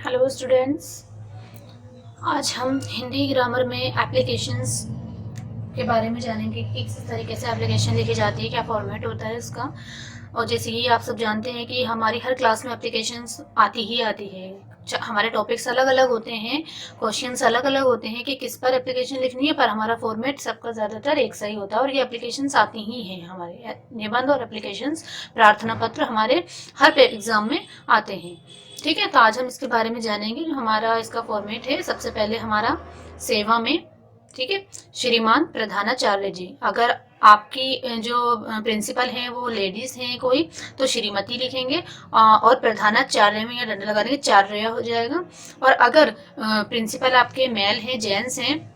Hello students. आज हम Hindi grammar में एप्लीकेशंस के बारे में जानेंगे कि किस तरीके से एप्लीकेशन लिखी जाती है, क्या फॉर्मेट होता है इसका। और जैसे कि आप सब जानते हैं कि हमारी हर क्लास में एप्लीकेशंस आती ही आती है। हमारे टॉपिक्स अलग अलग होते हैं, क्वेश्चंस अलग अलग होते हैं कि किस पर एप्लीकेशन लिखनी है, पर हमारा फॉर्मेट सबका ज़्यादातर एक सा ही होता है और ये एप्लीकेशंस आती ही हैं। हमारे निबंध और एप्लीकेशंस, प्रार्थना पत्र हमारे हर एग्ज़ाम में आते हैं। ठीक है, तो आज हम इसके बारे में जानेंगे। जो हमारा इसका फॉर्मेट है, सबसे पहले हमारा सेवा में, ठीक है, श्रीमान प्रधानाचार्य जी। अगर आपकी जो प्रिंसिपल हैं वो लेडीज हैं कोई, तो श्रीमती लिखेंगे और प्रधानाचार्य में या डंडा लगा देंगे, चार्य हो जाएगा। और अगर प्रिंसिपल आपके मेल हैं, जेंट्स हैं,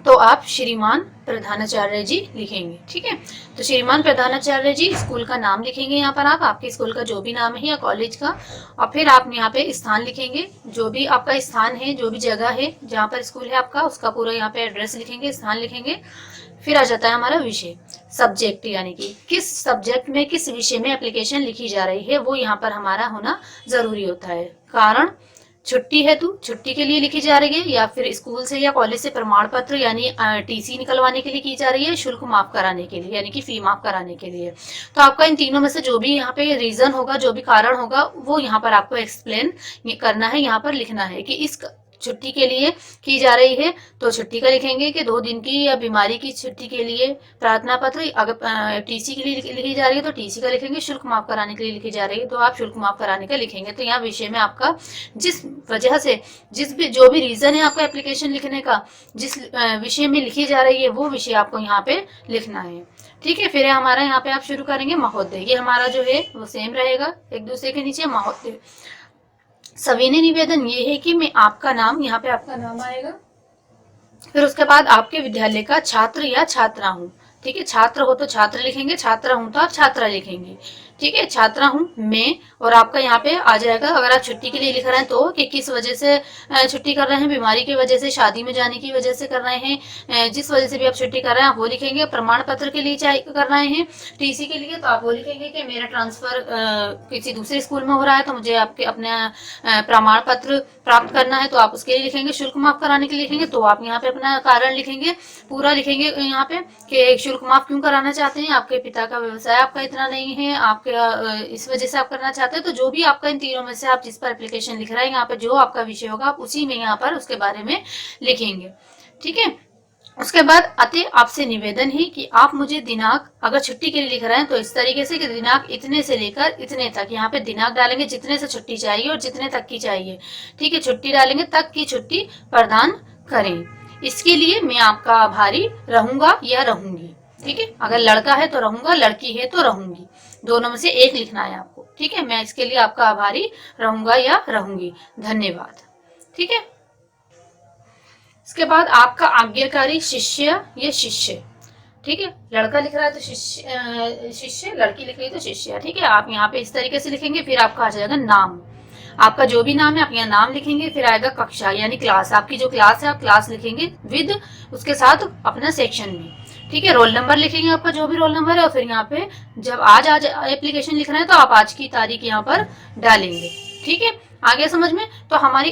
तो आप श्रीमान प्रधानाचार्य जी लिखेंगे। ठीक है, तो श्रीमान प्रधानाचार्य जी, स्कूल का नाम लिखेंगे यहाँ पर आप, आपके स्कूल का जो भी नाम है या कॉलेज का। और फिर आप यहाँ पे स्थान लिखेंगे, जो भी आपका स्थान है, जो भी जगह है जहाँ पर स्कूल है आपका, उसका पूरा यहाँ पे एड्रेस लिखेंगे, स्थान लिखेंगे। फिर आ जाता है हमारा विषय, सब्जेक्ट, यानी कि किस सब्जेक्ट में, किस विषय में एप्लीकेशन लिखी जा रही है, वो यहाँ पर हमारा होना जरूरी होता है। कारण छुट्टी है तो छुट्टी के लिए लिखी जा रही है, या फिर स्कूल से या कॉलेज से प्रमाण पत्र यानी टीसी निकलवाने के लिए की जा रही है, शुल्क माफ कराने के लिए यानी कि फी माफ कराने के लिए। तो आपका इन तीनों में से जो भी यहाँ पे रीजन होगा, जो भी कारण होगा, वो यहाँ पर आपको एक्सप्लेन करना है, यहाँ पर लिखना है कि इस छुट्टी के लिए की जा रही है, तो छुट्टी का लिखेंगे कि 2 दिन की या बीमारी की छुट्टी के लिए प्रार्थना पत्र। अगर टीसी के लिए लिखी जा रही है तो टीसी का लिखेंगे, शुल्क माफ कराने के लिए लिखी जा रही है तो आप शुल्क माफ कराने का लिखेंगे। तो यहाँ विषय में आपका जिस वजह से, जिस भी जो भी रीजन है आपका एप्लीकेशन लिखने का, जिस विषय में लिखी जा रही है, वो विषय आपको यहाँ पे लिखना है। ठीक है, फिर हमारा यहाँ पे आप शुरू करेंगे महोदय। ये हमारा जो है वो सेम रहेगा एक दूसरे के नीचे, महोदय। सविनय निवेदन ये है कि मैं आपका नाम, यहाँ पे आपका नाम आएगा। फिर उसके बाद आपके विद्यालय का छात्र या छात्रा हूँ। ठीक है, छात्र हो तो छात्र लिखेंगे, छात्रा हूँ तो आप छात्रा लिखेंगे। ठीक है, छात्रा हूँ मैं, और आपका यहाँ पे आ जाएगा अगर आप छुट्टी के लिए लिख रहे हैं तो कि किस वजह से छुट्टी कर रहे हैं, बीमारी की वजह से, शादी में जाने की वजह से कर रहे हैं, जिस वजह से भी आप छुट्टी कर रहे हैं आप वो लिखेंगे। प्रमाण पत्र के लिए कर रहे हैं, टीसी के लिए, तो आप वो लिखेंगे कि मेरा ट्रांसफर किसी दूसरे स्कूल में हो रहा है तो मुझे आपके अपना प्रमाण पत्र प्राप्त करना है, तो आप उसके लिए लिखेंगे। शुल्क माफ कराने के लिए लिखेंगे तो आप यहाँ पे अपना कारण लिखेंगे, पूरा लिखेंगे यहाँ पे कि शुल्क माफ क्यों कराना चाहते हैं, आपके पिता का व्यवसाय आपका इतना नहीं है, आपके इस वजह से आप करना चाहते हैं। तो जो भी आपका इन तीनों में से आप जिस पर एप्लीकेशन लिख रहे हैं, यहाँ पे जो आपका विषय होगा आप उसी में यहाँ पर उसके बारे में लिखेंगे। ठीक है, उसके बाद अतः आपसे निवेदन है कि आप मुझे दिनांक, अगर छुट्टी के लिए लिख रहे हैं तो इस तरीके से कि दिनांक इतने से लेकर इतने तक, यहाँ पे दिनांक डालेंगे जितने से छुट्टी चाहिए और जितने तक की चाहिए। ठीक है, छुट्टी डालेंगे तक की छुट्टी प्रदान करें। इसके लिए मैं आपका आभारी रहूंगा या रहूंगी। ठीक है, अगर लड़का है तो रहूंगा, लड़की है तो रहूंगी, दोनों में से एक लिखना है आपको। ठीक है, मैं इसके लिए आपका आभारी रहूंगा या रहूंगी, धन्यवाद। ठीक है, इसके बाद आपका आज्ञाकारी शिष्य या शिष्य। ठीक है, लड़का लिख रहा है तो शिष्य, लड़की लिख रही है तो शिष्य। ठीक है, आप यहाँ पे इस तरीके से लिखेंगे। फिर आपका आ जाएगा नाम, आपका जो भी नाम है आप यहाँ नाम लिखेंगे। फिर आएगा कक्षा यानी क्लास, आपकी जो क्लास है आप क्लास लिखेंगे विद उसके साथ अपना सेक्शन में। ठीक है, रोल नंबर लिखेंगे, आपका जो भी रोल नंबर है। और फिर यहाँ पे जब आज एप्लीकेशन लिख रहे हैं तो आप आज की तारीख यहाँ पर डालेंगे। ठीक है, आगे समझ में। तो हमारी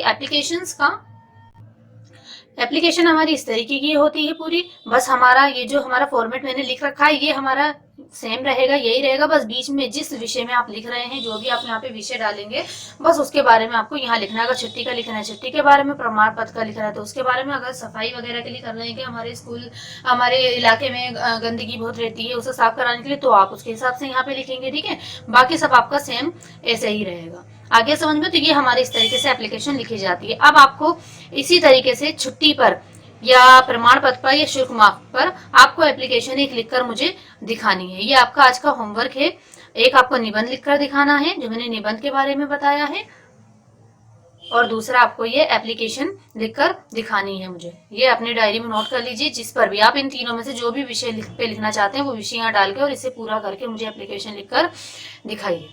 एप्लीकेशन हमारी इस तरीके की होती है पूरी। बस हमारा ये जो हमारा फॉर्मेट मैंने लिख रखा है ये हमारा सेम रहेगा, यही रहेगा। बस बीच में जिस विषय में आप लिख रहे हैं, जो भी आप यहाँ पे विषय डालेंगे, बस उसके बारे में आपको यहाँ लिखना है। अगर छुट्टी का लिखना है छुट्टी के बारे में, प्रमाण पत्र का लिखना है तो उसके बारे में, अगर सफाई वगैरह के लिए कर रहे हैं कि हमारे स्कूल, हमारे इलाके में गंदगी बहुत रहती है, उसे साफ कराने के लिए, तो आप उसके हिसाब से यहाँ पे लिखेंगे। ठीक है, बाकी सब आपका सेम ऐसे ही रहेगा। आगे समझ में। तो ये हमारी इस तरीके से एप्लीकेशन लिखी जाती है। अब आपको इसी तरीके से छुट्टी पर या प्रमाण पत्र पर या शुल्क माफ पर आपको एप्लीकेशन एक लिखकर मुझे दिखानी है। ये आपका आज का होमवर्क है। एक आपको निबंध लिखकर दिखाना है, जो मैंने निबंध के बारे में बताया है, और दूसरा आपको ये एप्लीकेशन लिखकर दिखानी है मुझे। ये अपनी डायरी में नोट कर लीजिए, जिस पर भी आप इन तीनों में से जो भी विषय पे लिखना चाहते हैं वो विषय यहाँ डाल के और इसे पूरा करके मुझे एप्लीकेशन लिखकर दिखाइए।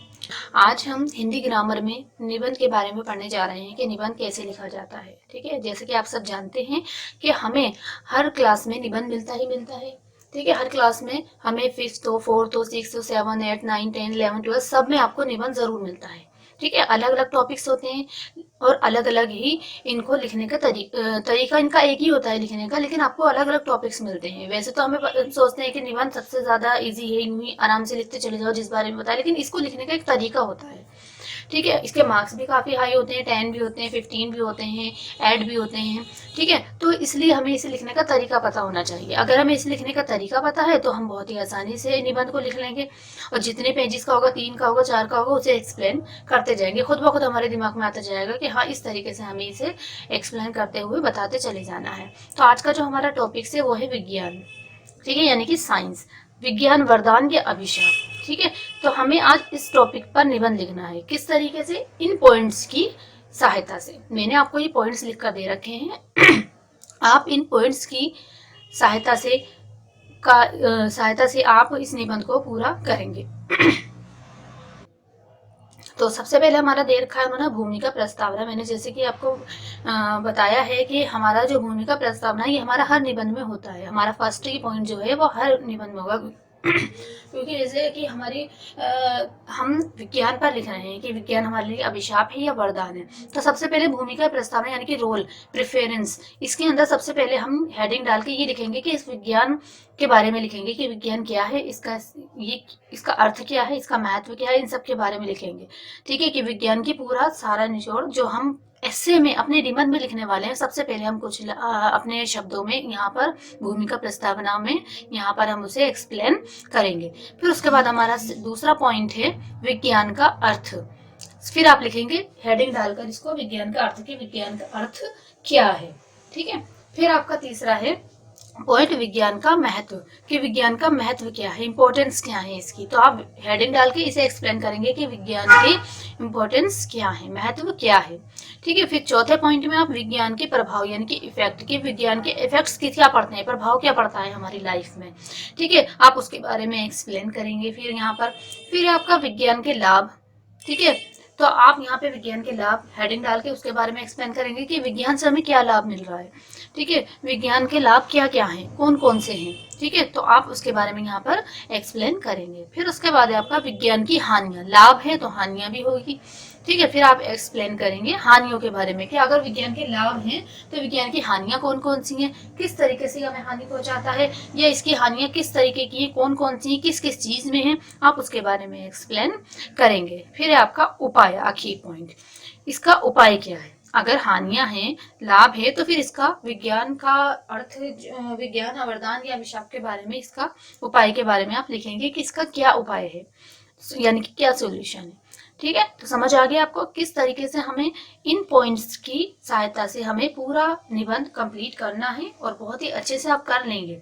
आज हम हिंदी ग्रामर में निबंध के बारे में पढ़ने जा रहे हैं कि निबंध कैसे लिखा जाता है। ठीक है, जैसे कि आप सब जानते हैं कि हमें हर क्लास में निबंध मिलता ही मिलता है। ठीक है, हर क्लास में हमें 5th हो, 4th हो, 6th हो, 7, 8, 9, 10, 11, 12 सब में आपको निबंध जरूर मिलता है। ठीक है, अलग अलग टॉपिक्स होते हैं और अलग अलग ही इनको लिखने का तरीका इनका एक ही होता है लिखने का, लेकिन आपको अलग अलग टॉपिक्स मिलते हैं। वैसे तो हमें सोचते हैं कि निबंध सबसे ज़्यादा इजी है, यूं ही आराम से लिखते चले जाओ जिस बारे में बताया, लेकिन इसको लिखने का एक तरीका होता है। ठीक है, इसके मार्क्स भी काफ़ी हाई होते हैं, 10 भी होते हैं, 15 भी होते हैं, ऐड भी होते हैं। ठीक है, तो इसलिए हमें इसे लिखने का तरीका पता होना चाहिए। अगर हमें इसे लिखने का तरीका पता है तो हम बहुत ही आसानी से निबंध को लिख लेंगे, और जितने पेजेस का होगा, 3 का होगा, 4 का होगा, उसे एक्सप्लेन करते जाएंगे। खुद ब खुद हमारे दिमाग में आता जाएगा कि हाँ, इस तरीके से हमें इसे एक्सप्लेन करते हुए बताते चले जाना है। तो आज का जो हमारा टॉपिक है वो है विज्ञान। ठीक है, यानी कि साइंस, विज्ञान वरदान या अभिशाप। ठीक है, तो हमें आज इस टॉपिक पर निबंध लिखना है। किस तरीके से? इन पॉइंट्स की सहायता से। मैंने आपको ये पॉइंट्स लिख कर दे रखे हैं आप इन पॉइंट्स की सहायता से आप इस निबंध को पूरा करेंगे तो सबसे पहले हमारा दे रखा है उन्होंने भूमिका प्रस्तावना। मैंने जैसे कि आपको बताया है कि हमारा जो भूमिका प्रस्तावना है ये हमारा हर निबंध में होता है। हमारा फर्स्ट ही पॉइंट जो है वो हर निबंध में होगा क्योंकि जैसे कि हम विज्ञान पर लिख रहे हैं कि विज्ञान हमारे लिए अभिशाप है या वरदान है। तो सबसे पहले भूमिका प्रस्तावना यानी कि रोल प्रेफरेंस, इसके अंदर सबसे पहले हम हेडिंग डाल के ये लिखेंगे कि इस विज्ञान के बारे में लिखेंगे कि विज्ञान क्या है, इसका अर्थ क्या है, इसका महत्व क्या है, इन सब के बारे में लिखेंगे। ठीक है, कि विज्ञान की पूरा सारा निचोड़ जो हम ऐसे में अपने निबंध में लिखने वाले हैं, सबसे पहले हम कुछ अपने शब्दों में यहाँ पर भूमिका प्रस्तावना में यहाँ पर हम उसे एक्सप्लेन करेंगे। फिर उसके बाद हमारा दूसरा पॉइंट है विज्ञान का अर्थ। फिर आप लिखेंगे हेडिंग डालकर इसको विज्ञान का अर्थ, कि विज्ञान का अर्थ क्या है। ठीक है, फिर आपका तीसरा है पॉइंट विज्ञान का महत्व, कि विज्ञान का महत्व क्या है, इंपॉर्टेंस क्या है इसकी। तो आप हेडिंग डाल के इसे एक्सप्लेन करेंगे कि विज्ञान की इंपॉर्टेंस क्या है, महत्व क्या है। ठीक है, फिर चौथे पॉइंट में आप विज्ञान के प्रभाव यानी कि इफेक्ट, कि विज्ञान के इफेक्ट्स क्या पड़ते हैं, प्रभाव क्या पड़ता है हमारी लाइफ में। ठीक है, आप उसके बारे में एक्सप्लेन करेंगे। फिर यहाँ पर फिर आपका विज्ञान के लाभ। ठीक है, तो आप यहाँ पे विज्ञान के लाभ हेडिंग डाल के उसके बारे में एक्सप्लेन करेंगे कि विज्ञान से हमें क्या लाभ मिल रहा है। ठीक है, विज्ञान के लाभ क्या क्या हैं, कौन कौन से हैं। ठीक है, तो आप उसके बारे में यहाँ पर एक्सप्लेन करेंगे। फिर उसके बाद आपका विज्ञान की हानियां, लाभ है तो हानियां भी होगी। ठीक है, फिर आप एक्सप्लेन करेंगे हानियों के बारे में कि अगर विज्ञान के लाभ हैं तो विज्ञान की हानियां कौन कौन सी हैं, किस तरीके से हमें हानि पहुंचाता है, या इसकी हानियां किस तरीके की हैं, कौन कौन सी, किस किस चीज में है, आप उसके बारे में एक्सप्लेन करेंगे। फिर आपका उपाय, आखिरी पॉइंट, इसका उपाय क्या है। अगर हानियां हैं, लाभ है, तो फिर इसका विज्ञान का अर्थ, विज्ञान वरदान या अभिशाप के बारे में, इसका उपाय के बारे में आप लिखेंगे कि इसका क्या उपाय है, यानी कि क्या सॉल्यूशन है। ठीक है, तो समझ आ गया आपको किस तरीके से हमें इन पॉइंट्स की सहायता से हमें पूरा निबंध कंप्लीट करना है, और बहुत ही अच्छे से आप कर लेंगे,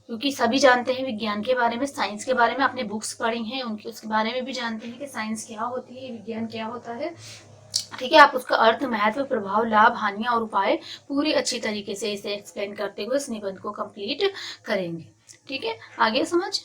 क्योंकि सभी जानते हैं विज्ञान के बारे में, साइंस के बारे में, आपने बुक्स पढ़ी हैं उनके उसके बारे में भी जानते हैं कि साइंस क्या होती है, विज्ञान क्या होता है। ठीक है, आप उसका अर्थ, महत्व, प्रभाव, लाभ, हानियां और उपाय पूरी अच्छी तरीके से इसे एक्सप्लेन करते हुए इस निबंध को कंप्लीट करेंगे। ठीक है, आगे समझ।